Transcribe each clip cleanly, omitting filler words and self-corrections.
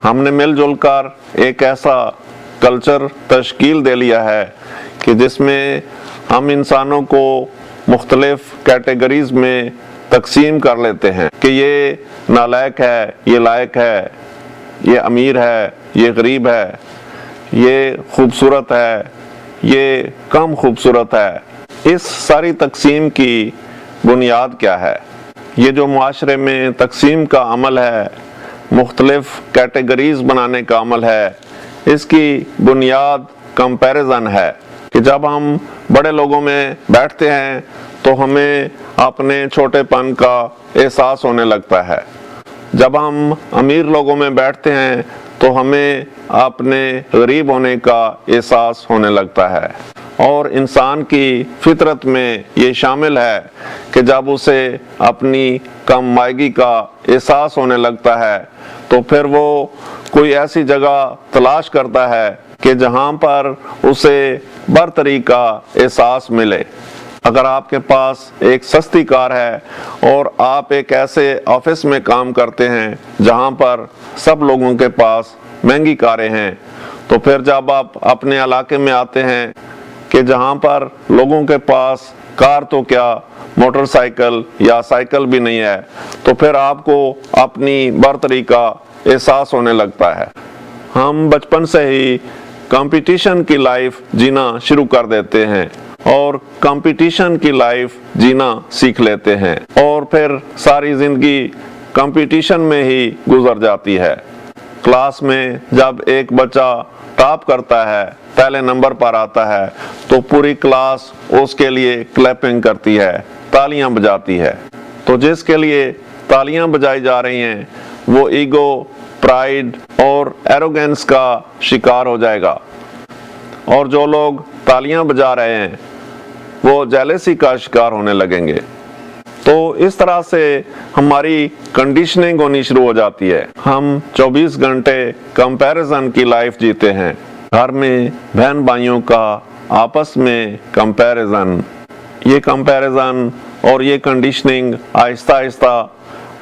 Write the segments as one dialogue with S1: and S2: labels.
S1: ہم نے مل جل کر ایک ایسا کلچر تشکیل دے لیا ہے کہ جس میں ہم انسانوں کو مختلف کیٹیگریز میں تقسیم کر لیتے ہیں کہ یہ نالائق ہے، یہ لائق ہے، یہ امیر ہے، یہ غریب ہے، یہ خوبصورت ہے، یہ کم خوبصورت ہے۔ اس ساری تقسیم کی بنیاد کیا ہے؟ یہ جو معاشرے میں تقسیم کا عمل ہے، مختلف کیٹیگریز بنانے کا عمل ہے، اس کی بنیاد کمپیریزن ہے کہ جب ہم بڑے لوگوں میں بیٹھتے ہیں تو ہمیں اپنے چھوٹے پن کا احساس ہونے لگتا ہے، جب ہم امیر لوگوں میں بیٹھتے ہیں تو ہمیں اپنے غریب ہونے کا احساس ہونے لگتا ہے، اور انسان کی فطرت میں یہ شامل ہے کہ جب اسے اپنی کم مائگی کا احساس ہونے لگتا ہے تو پھر وہ کوئی ایسی جگہ تلاش کرتا ہے کہ جہاں پر اسے برتری کا احساس ملے۔ اگر آپ کے پاس ایک سستی کار ہے اور آپ ایک ایسے آفس میں کام کرتے ہیں جہاں پر سب لوگوں کے پاس مہنگی کاریں ہیں، تو پھر جب آپ اپنے علاقے میں آتے ہیں کہ جہاں پر لوگوں کے پاس کار تو کیا موٹر سائیکل یا سائیکل بھی نہیں ہے، تو پھر آپ کو اپنی برتری کا احساس ہونے لگتا ہے۔ ہم بچپن سے ہی کمپٹیشن کی لائف جینا شروع کر دیتے ہیں اور کمپٹیشن کی لائف جینا سیکھ لیتے ہیں، اور پھر ساری زندگی کمپٹیشن میں ہی گزر جاتی ہے۔ کلاس میں جب ایک بچہ ٹاپ کرتا ہے، پہلے نمبر پر آتا ہے، تو پوری کلاس اس کے لیے کلیپنگ کرتی ہے، تالیاں بجاتی ہے۔ تو جس کے لیے تالیاں بجائی جا رہی ہیں وہ ایگو، پرائیڈ اور ایروگنس کا شکار ہو جائے گا، اور جو لوگ تالیاں بجا رہے ہیں وہ جیلسی کا شکار ہونے لگیں گے۔ تو اس طرح سے ہماری کنڈیشننگ ہونی شروع ہو جاتی ہے۔ ہم 24 گھنٹے کمپیریزن کی لائف جیتے ہیں، گھر میں بہن بھائیوں کا آپس میں کمپیریزن، یہ کمپیریزن اور یہ کنڈیشننگ آہستہ آہستہ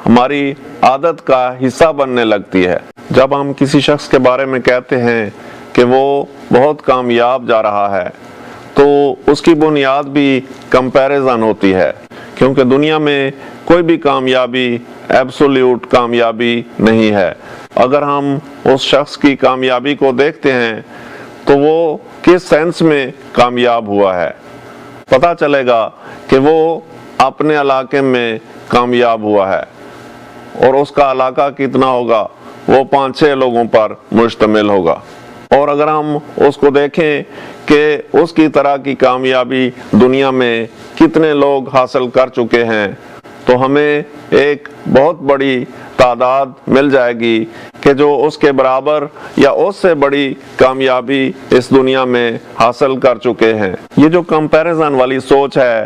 S1: ہماری عادت کا حصہ بننے لگتی ہے۔ جب ہم کسی شخص کے بارے میں کہتے ہیں کہ وہ بہت کامیاب جا رہا ہے تو اس کی بنیاد بھی کمپیریزن ہوتی ہے، کیونکہ دنیا میں کوئی بھی کامیابی ایبسولیوٹ کامیابی نہیں ہے۔ اگر ہم اس شخص کی کامیابی کو دیکھتے ہیں تو وہ کس سینس میں کامیاب ہوا ہے، پتہ چلے گا کہ وہ اپنے علاقے میں کامیاب ہوا ہے، اور اس کا علاقہ کتنا ہوگا، وہ 5-6 لوگوں پر مشتمل ہوگا۔ اور اگر ہم اس کو دیکھیں کہ اس کی طرح کی کامیابی دنیا میں کتنے لوگ حاصل کر چکے ہیں، تو ہمیں ایک بہت بڑی تعداد مل جائے گی کہ جو اس کے برابر یا اس سے بڑی کامیابی اس دنیا میں حاصل کر چکے ہیں۔ یہ جو کمپیریزن والی سوچ ہے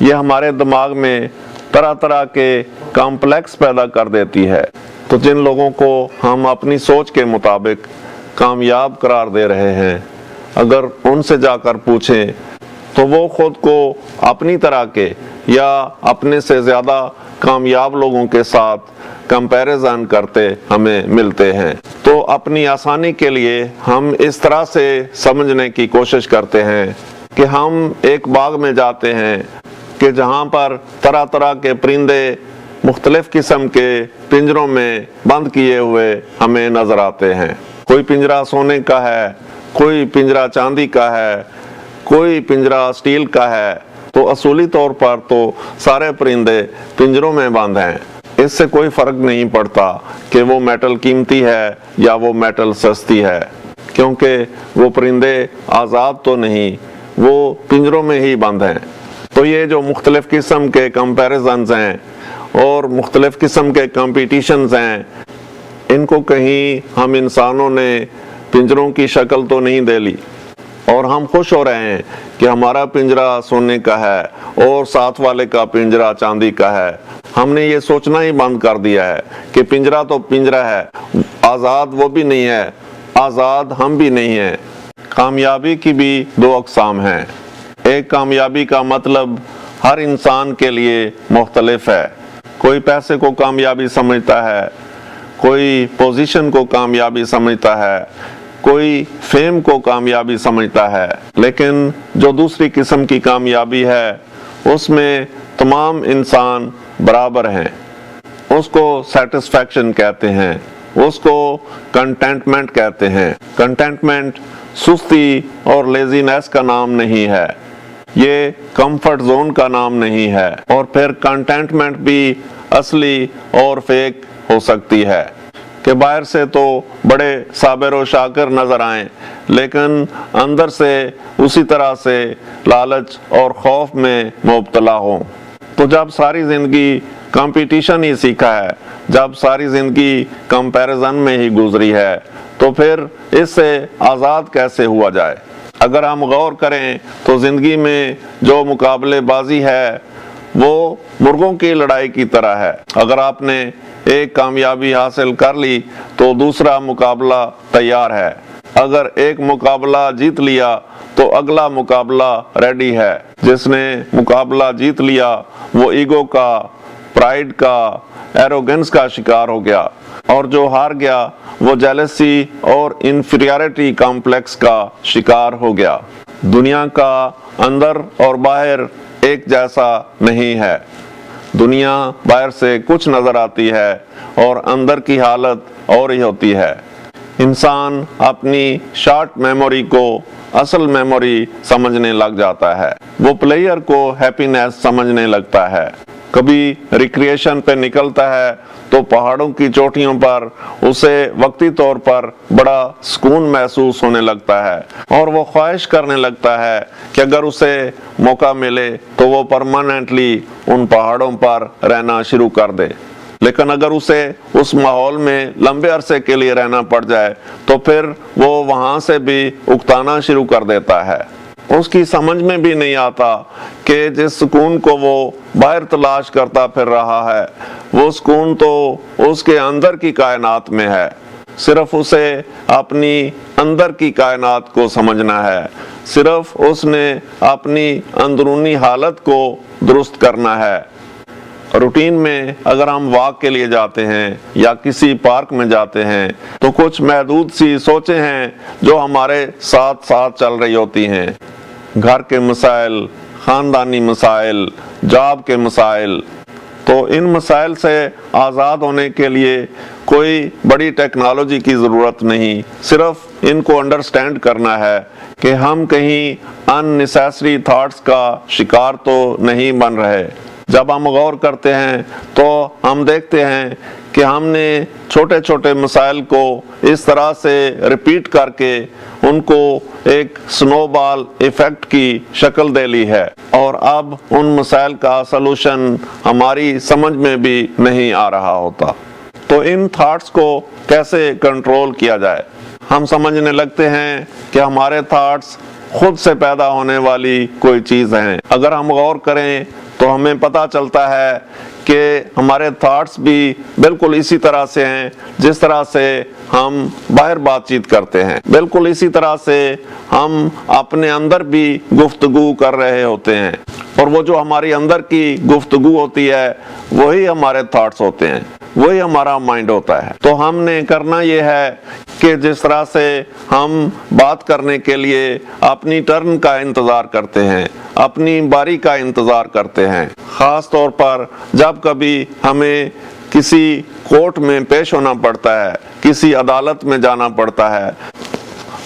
S1: یہ ہمارے دماغ میں طرح طرح کے کمپلیکس پیدا کر دیتی ہے۔ تو جن لوگوں کو ہم اپنی سوچ کے مطابق کامیاب قرار دے رہے ہیں، اگر ان سے جا کر پوچھیں تو وہ خود کو اپنی طرح کے یا اپنے سے زیادہ کامیاب لوگوں کے ساتھ کمپیریزن کرتے ہمیں ملتے ہیں۔ تو اپنی آسانی کے لیے ہم اس طرح سے سمجھنے کی کوشش کرتے ہیں کہ ہم ایک باغ میں جاتے ہیں کہ جہاں پر طرح طرح کے پرندے مختلف قسم کے پنجروں میں بند کیے ہوئے ہمیں نظر آتے ہیں۔ کوئی پنجرہ سونے کا ہے، کوئی پنجرہ چاندی کا ہے، کوئی پنجرہ اسٹیل کا ہے، تو اصولی طور پر تو سارے پرندے پنجروں میں بند ہیں۔ اس سے کوئی فرق نہیں پڑتا کہ وہ میٹل قیمتی ہے یا وہ میٹل سستی ہے، کیونکہ وہ پرندے آزاد تو نہیں، وہ پنجروں میں ہی بند ہیں۔ تو یہ جو مختلف قسم کے کمپیریزنز ہیں اور مختلف قسم کے کمپٹیشنز ہیں، ان کو کہیں ہم انسانوں نے پنجروں کی شکل تو نہیں دے لی، اور ہم خوش ہو رہے ہیں کہ ہمارا پنجرہ سونے کا ہے اور ساتھ والے کا پنجرہ چاندی کا ہے۔ ہم نے یہ سوچنا ہی بند کر دیا ہے کہ پنجرہ تو پنجرہ ہے، آزاد وہ بھی نہیں ہے، آزاد ہم بھی نہیں ہیں۔ کامیابی کی بھی 2 اقسام ہیں۔ ایک کامیابی کا مطلب ہر انسان کے لیے مختلف ہے۔ کوئی پیسے کو کامیابی سمجھتا ہے، کوئی پوزیشن کو کامیابی سمجھتا ہے، کوئی فیم کو کامیابی سمجھتا ہے، لیکن جو دوسری قسم کی کامیابی ہے اس میں تمام انسان برابر ہیں، اس کو سیٹسفیکشن کہتے ہیں، اس کو کنٹینٹمنٹ کہتے ہیں۔ کنٹینٹمنٹ سستی اور لیزینس کا نام نہیں ہے، یہ کمفرٹ زون کا نام نہیں ہے، اور پھر کنٹینٹمنٹ بھی اصلی اور فیک ہو سکتی ہے کہ باہر سے تو بڑے صابر و شاکر نظر آئیں لیکن اندر سے اسی طرح سے لالچ اور خوف میں مبتلا ہوں۔ تو جب ساری زندگی کمپٹیشن ہی سیکھا ہے، جب ساری زندگی کمپیریزن میں ہی گزری ہے، تو پھر اس سے آزاد کیسے ہوا جائے؟ اگر ہم غور کریں تو زندگی میں جو مقابلے بازی ہے وہ مرغوں کی لڑائی کی طرح ہے۔ اگر آپ نے ایک کامیابی حاصل کر لی تو دوسرا مقابلہ تیار ہے، اگر ایک مقابلہ جیت لیا تو اگلا مقابلہ ریڈی ہے۔ جس نے مقابلہ جیت لیا وہ ایگو کا، پرائیڈ کا، ایروگنس کا شکار ہو گیا، اور جو ہار گیا وہ جیلسی اور انفیریارٹی کمپلیکس کا شکار ہو گیا۔ دنیا کا اندر اور باہر ایک جیسا نہیں ہے، دنیا باہر سے کچھ نظر آتی ہے اور اندر کی حالت اور ہی ہوتی ہے۔ انسان اپنی شارٹ میموری کو اصل میموری سمجھنے لگ جاتا ہے، وہ پلیئر کو ہیپینس سمجھنے لگتا ہے۔ کبھی ریکریشن پہ نکلتا ہے تو پہاڑوں کی چوٹیوں پر اسے وقتی طور پر بڑا سکون محسوس ہونے لگتا ہے، اور وہ خواہش کرنے لگتا ہے کہ اگر اسے موقع ملے تو وہ پرماننٹلی ان پہاڑوں پر رہنا شروع کر دے۔ لیکن اگر اسے اس ماحول میں لمبے عرصے کے لیے رہنا پڑ جائے تو پھر وہ وہاں سے بھی اکتانا شروع کر دیتا ہے۔ اس کی سمجھ میں بھی نہیں آتا کہ جس سکون کو وہ باہر تلاش کرتا پھر رہا ہے وہ سکون تو اس کے اندر کی کائنات میں ہے، صرف اسے اپنی اندر کی کائنات کو سمجھنا ہے، صرف اس نے اپنی اندرونی حالت کو درست کرنا ہے۔ روٹین میں اگر ہم واک کے لیے جاتے ہیں یا کسی پارک میں جاتے ہیں تو کچھ محدود سی سوچیں ہیں جو ہمارے ساتھ ساتھ چل رہی ہوتی ہیں، گھر کے مسائل، خاندانی مسائل، جاب کے مسائل۔ تو ان مسائل سے آزاد ہونے کے لیے کوئی بڑی ٹیکنالوجی کی ضرورت نہیں، صرف ان کو انڈرسٹینڈ کرنا ہے کہ ہم کہیں ان نیسیسری تھاٹس کا شکار تو نہیں بن رہے۔ جب ہم غور کرتے ہیں تو ہم دیکھتے ہیں کہ ہم نے چھوٹے چھوٹے مسائل کو اس طرح سے ریپیٹ کر کے ان کو ایک سنو بال ایفیکٹ کی شکل دے لی ہے، اور اب ان مسائل کا سلوشن ہماری سمجھ میں بھی نہیں آ رہا ہوتا۔ تو ان تھاٹس کو کیسے کنٹرول کیا جائے؟ ہم سمجھنے لگتے ہیں کہ ہمارے تھاٹس خود سے پیدا ہونے والی کوئی چیز ہیں۔ اگر ہم غور کریں تو ہمیں پتہ چلتا ہے کہ ہمارے تھاٹس بھی بالکل اسی طرح سے ہیں جس طرح سے ہم باہر بات چیت کرتے ہیں، بالکل اسی طرح سے ہم اپنے اندر بھی گفتگو کر رہے ہوتے ہیں، اور وہ جو ہماری اندر کی گفتگو ہوتی ہے وہی ہمارے تھاٹس ہوتے ہیں، وہی ہمارا مائنڈ ہوتا ہے۔ تو ہم نے کرنا یہ ہے کہ جس طرح سے ہم بات کرنے کے لیے اپنی ٹرن کا انتظار کرتے ہیں، اپنی باری کا انتظار کرتے ہیں، خاص طور پر جب کبھی ہمیں کسی کورٹ میں پیش ہونا پڑتا ہے، کسی عدالت میں جانا پڑتا ہے،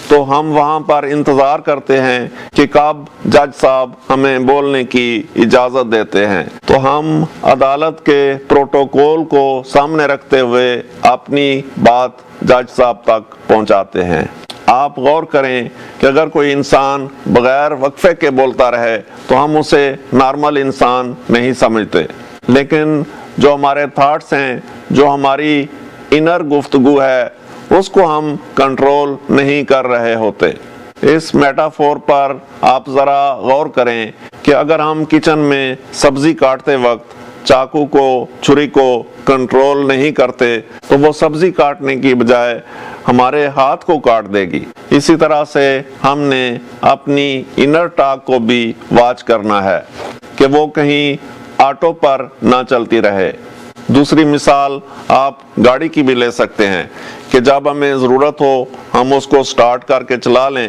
S1: تو ہم وہاں پر انتظار کرتے ہیں کہ کب جج صاحب ہمیں بولنے کی اجازت دیتے ہیں۔ تو ہم عدالت کے پروٹوکول کو سامنے رکھتے ہوئے اپنی بات جج صاحب تک پہنچاتے ہیں۔ آپ غور کریں کہ اگر کوئی انسان بغیر وقفے کے بولتا رہے تو ہم اسے نارمل انسان نہیں سمجھتے، لیکن جو ہمارے تھاٹس ہیں، جو ہماری انر گفتگو ہے، اس کو ہم کنٹرول نہیں کر رہے ہوتے۔ اس میٹافور پر آپ ذرا غور کریں کہ اگر ہم کچن میں سبزی کاٹتے وقت چاقو کو، چھری کو کنٹرول نہیں کرتے تو وہ سبزی کاٹنے کی بجائے ہمارے ہاتھ کو کاٹ دے گی۔ اسی طرح سے ہم نے اپنی انر ٹاک کو بھی واچ کرنا ہے کہ وہ کہیں آٹو پر نہ چلتی رہے۔ دوسری مثال آپ گاڑی کی بھی لے سکتے ہیں کہ جب ہمیں ضرورت ہو ہم اس کو سٹارٹ کر کے چلا لیں،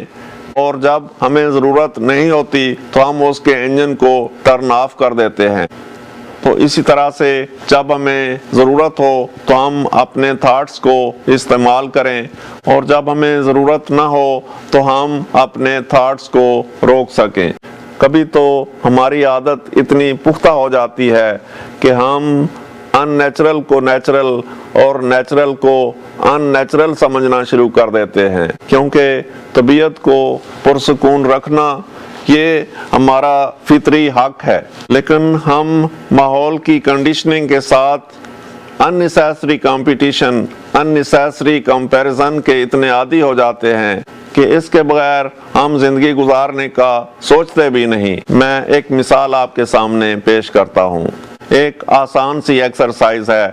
S1: اور جب ہمیں ضرورت نہیں ہوتی تو ہم اس کے انجن کو ٹرن آف کر دیتے ہیں۔ تو اسی طرح سے جب ہمیں ضرورت ہو تو ہم اپنے تھاٹس کو استعمال کریں، اور جب ہمیں ضرورت نہ ہو تو ہم اپنے تھاٹس کو روک سکیں۔ کبھی تو ہماری عادت اتنی پختہ ہو جاتی ہے کہ ہم ان نیچرل کو نیچرل اور نیچرل کو ان نیچرل سمجھنا شروع کر دیتے ہیں، کیونکہ طبیعت کو پرسکون رکھنا یہ ہمارا فطری حق ہے، لیکن ہم ماحول کی کنڈیشننگ کے ساتھ unnecessary competition، unnecessary comparison کے اتنے عادی ہو جاتے ہیں کہ اس کے بغیر ہم زندگی گزارنے کا سوچتے بھی نہیں۔ میں ایک مثال آپ کے سامنے پیش کرتا ہوں۔ ایک آسان سی ایکسرسائز ہے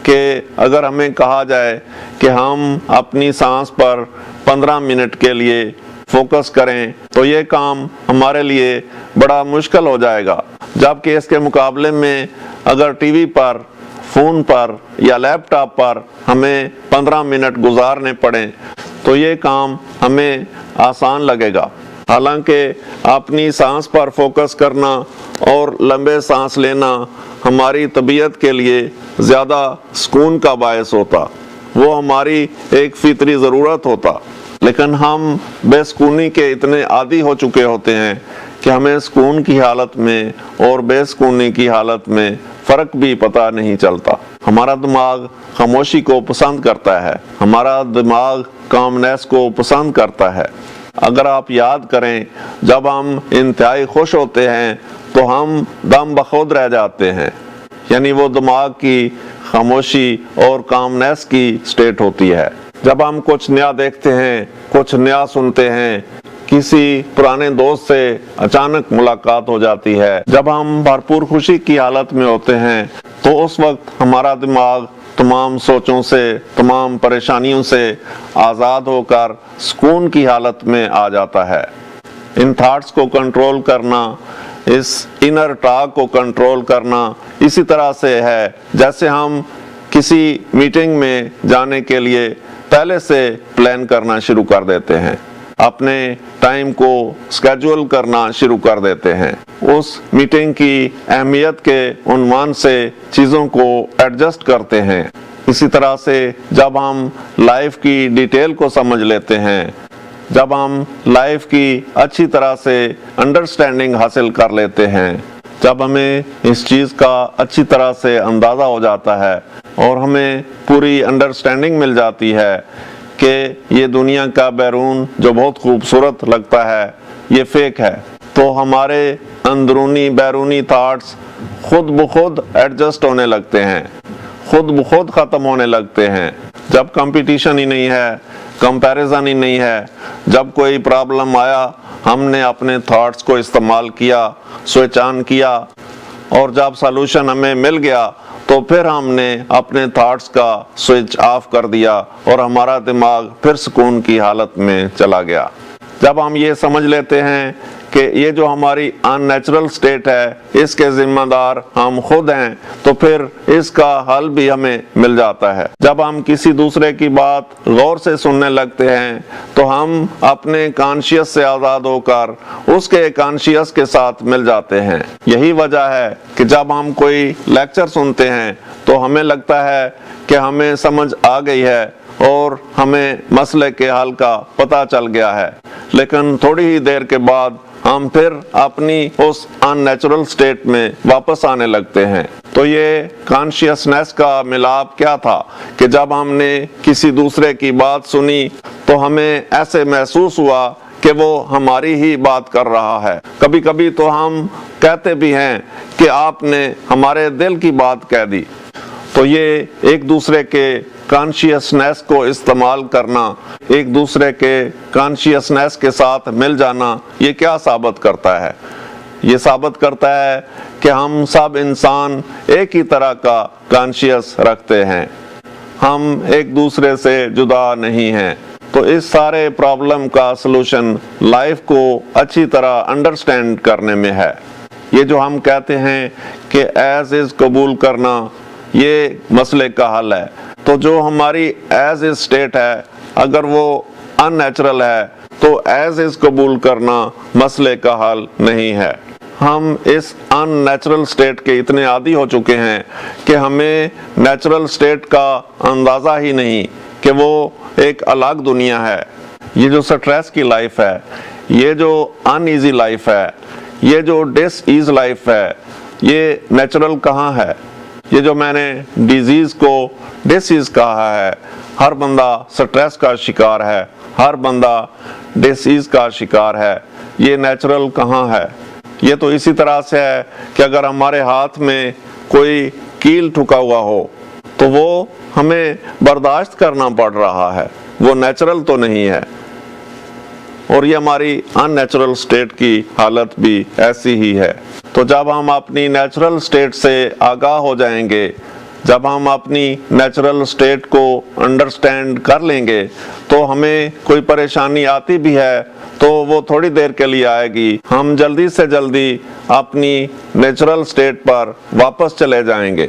S1: کہ اگر ہمیں کہا جائے کہ ہم اپنی سانس پر 15 منٹ کے لیے فوکس کریں تو یہ کام ہمارے لیے بڑا مشکل ہو جائے گا، جبکہ اس کے مقابلے میں اگر ٹی وی پر، فون پر یا لیپ ٹاپ پر ہمیں 15 منٹ گزارنے پڑیں تو یہ کام ہمیں آسان لگے گا۔ حالانکہ اپنی سانس پر فوکس کرنا اور لمبے سانس لینا ہماری طبیعت کے لیے زیادہ سکون کا باعث ہوتا، وہ ہماری ایک فطری ضرورت ہوتا، لیکن ہم بے سکونی کے اتنے عادی ہو چکے ہوتے ہیں کہ ہمیں سکون کی حالت میں اور بے سکونی کی حالت میں فرق بھی پتہ نہیں چلتا۔ ہمارا دماغ خاموشی کو پسند کرتا ہے، ہمارا دماغ کامنیس کو پسند کرتا ہے۔ اگر آپ یاد کریں، جب ہم انتہائی خوش ہوتے ہیں تو ہم دم بخود رہ جاتے ہیں، یعنی وہ دماغ کی خاموشی اور کامنیس کی سٹیٹ ہوتی ہے۔ جب ہم کچھ نیا دیکھتے ہیں، کچھ نیا سنتے ہیں، کسی پرانے دوست سے اچانک ملاقات ہو جاتی ہے، جب ہم بھرپور خوشی کی حالت میں ہوتے ہیں تو اس وقت ہمارا دماغ تمام سوچوں سے، تمام پریشانیوں سے آزاد ہو کر سکون کی حالت میں آ جاتا ہے۔ ان تھاٹس کو کنٹرول کرنا، اس انر ٹاک کو کنٹرول کرنا اسی طرح سے ہے جیسے ہم کسی میٹنگ میں جانے کے لیے پہلے سے پلان کرنا شروع کر دیتے ہیں، اپنے ٹائم کو سکیجول کرنا شروع کر دیتے ہیں، اس میٹنگ کی اہمیت کے عنوان سے چیزوں کو ایڈجسٹ کرتے ہیں۔ اسی طرح سے جب ہم لائف کی ڈیٹیل کو سمجھ لیتے ہیں، جب ہم لائف کی اچھی طرح سے انڈرسٹینڈنگ حاصل کر لیتے ہیں، جب ہمیں اس چیز کا اچھی طرح سے اندازہ ہو جاتا ہے اور ہمیں پوری انڈرسٹینڈنگ مل جاتی ہے کہ یہ دنیا کا بیرون جو بہت خوبصورت لگتا ہے یہ فیک ہے، تو ہمارے اندرونی بیرونی تھاٹس خود بخود ایڈجسٹ ہونے لگتے ہیں، خود بخود ختم ہونے لگتے ہیں۔ جب کمپٹیشن ہی نہیں ہے، کمپیریزن ہی نہیں ہے، جب کوئی پرابلم آیا ہم نے اپنے تھاٹس کو استعمال کیا، سوئچ آن کیا، اور جب سلوشن ہمیں مل گیا تو پھر ہم نے اپنے تھاٹس کا سوئچ آف کر دیا اور ہمارا دماغ پھر سکون کی حالت میں چلا گیا۔ جب ہم یہ سمجھ لیتے ہیں کہ یہ جو ہماری ان نیچرل سٹیٹ ہے اس کے ذمہ دار ہم خود ہیں، تو پھر اس کا حل بھی ہمیں مل جاتا ہے۔ جب ہم کسی دوسرے کی بات غور سے سننے لگتے ہیں تو ہم اپنے کانشیس سے آزاد ہو کر اس کے کانشیس کے ساتھ مل جاتے ہیں۔ یہی وجہ ہے کہ جب ہم کوئی لیکچر سنتے ہیں تو ہمیں لگتا ہے کہ ہمیں سمجھ آ گئی ہے اور ہمیں مسئلے کے حل کا پتہ چل گیا ہے، لیکن تھوڑی ہی دیر کے بعد ہم پھر اپنی اس ان نیچرل سٹیٹ میں واپس آنے لگتے ہیں۔ تو یہ کانشیسنیس کا ملاپ کیا تھا کہ جب ہم نے کسی دوسرے کی بات سنی تو ہمیں ایسے محسوس ہوا کہ وہ ہماری ہی بات کر رہا ہے۔ کبھی کبھی تو ہم کہتے بھی ہیں کہ آپ نے ہمارے دل کی بات کہہ دی۔ تو یہ ایک دوسرے کے کانشیسنیس کو استعمال کرنا، ایک دوسرے کے کانشیسنیس کے ساتھ مل جانا، یہ کیا ثابت کرتا ہے؟ یہ ثابت کرتا ہے کہ ہم سب انسان ایک ہی طرح کا کانشیس رکھتے ہیں، ہم ایک دوسرے سے جدا نہیں ہیں۔ تو اس سارے پرابلم کا سلوشن لائف کو اچھی طرح انڈرسٹینڈ کرنے میں ہے۔ یہ جو ہم کہتے ہیں کہ ایز از قبول کرنا یہ مسئلے کا حل ہے۔ تو جو ہماری ایز از اسٹیٹ ہے اگر وہ ان نیچرل ہے تو ایز از قبول کرنا مسئلے کا حل نہیں ہے۔ ہم اس ان نیچرل سٹیٹ کے اتنے عادی ہو چکے ہیں کہ ہمیں نیچرل سٹیٹ کا اندازہ ہی نہیں کہ وہ ایک الگ دنیا ہے۔ یہ جو سٹریس کی لائف ہے، یہ جو ان ایزی لائف ہے، یہ جو ڈس ایز لائف ہے، یہ نیچرل کہاں ہے؟ یہ جو میں نے ڈیزیز کو ڈس ایز کہا ہے، ہر بندہ سٹریس کا شکار ہے، ہر بندہ ڈس ایز کا شکار ہے، یہ نیچرل کہاں ہے؟ یہ تو اسی طرح سے ہے کہ اگر ہمارے ہاتھ میں کوئی کیل ٹھکا ہوا ہو تو وہ ہمیں برداشت کرنا پڑ رہا ہے، وہ نیچرل تو نہیں ہے۔ اور یہ ہماری ان نیچرل سٹیٹ کی حالت بھی ایسی ہی ہے۔ تو جب ہم اپنی نیچرل سٹیٹ سے آگاہ ہو جائیں گے، جب ہم اپنی نیچرل سٹیٹ کو انڈرسٹینڈ کر لیں گے تو ہمیں کوئی پریشانی آتی بھی ہے تو وہ تھوڑی دیر کے لیے آئے گی، ہم جلدی سے جلدی اپنی نیچرل سٹیٹ پر واپس چلے جائیں گے۔